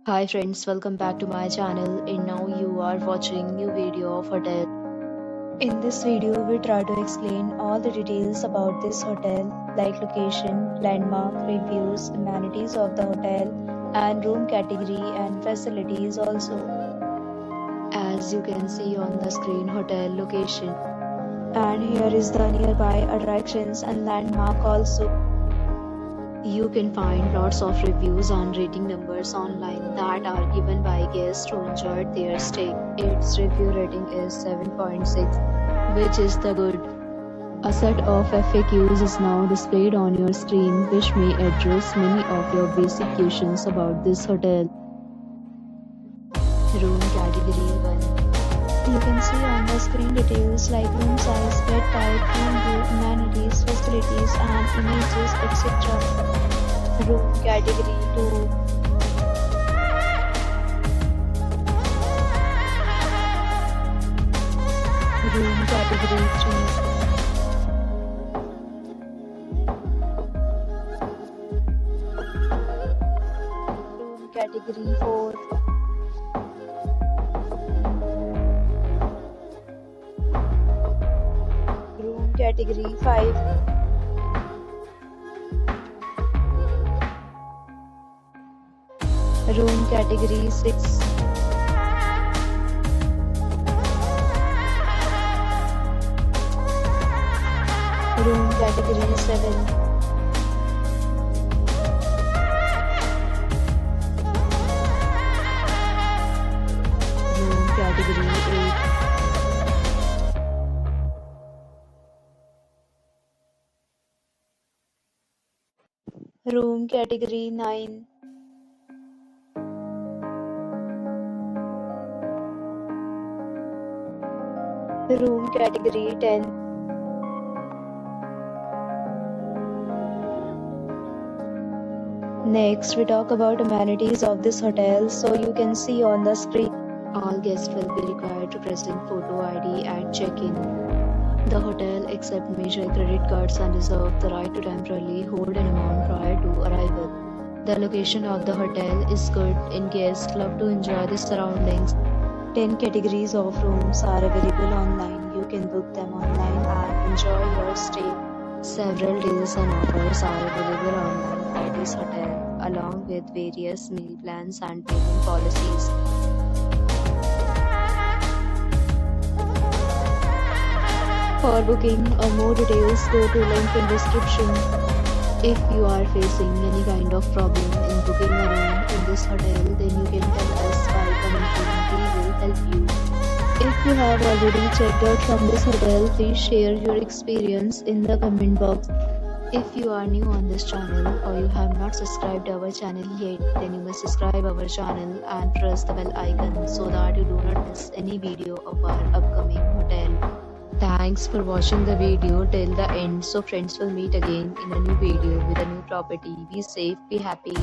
Hi friends, welcome back to my channel and now you are watching new video of hotel. In this video, we try to explain all the details about this hotel like location, landmark, reviews, amenities of the hotel and room category and facilities also. As you can see on the screen, hotel location. And here is the nearby attractions and landmark also. You can find lots of reviews and rating numbers online that are given by guests who enjoyed their stay. Its review rating is 7.6, which is the good. A set of FAQs is now displayed on your screen, which may address many of your basic questions about this hotel. Room category 1. You can see on the screen details like room size, bed type, room view, amenities, facilities and images, etc. Room category 2. Room category 3. Room category 4. Room category 5. Room category 6. Room category 7. Room category 8. Room category 9. Room category 10. Next, we talk about amenities of this hotel. So you can see on the screen, all guests will be required to present photo ID at check-in. The hotel accepts major credit cards and reserves the right to temporarily hold an amount prior to arrival. The location of the hotel is good and guests love to enjoy the surroundings. 10 categories of rooms are available online. You can book them online and enjoy your stay. Several deals and offers are available online for this hotel, along with various meal plans and payment policies. For booking or more details, go to link in description. If you are facing any kind of problem in booking a room in this hotel, then you can tell us by commenting. We will help you. If you have already checked out from this hotel, please share your experience in the comment box. If you are new on this channel or you have not subscribed our channel yet, then you must subscribe our channel and press the bell icon so that you do not miss any video of our upcoming hotel. Thanks for watching the video till the end. So friends, will meet again in a new video with a new property. Be safe, be happy.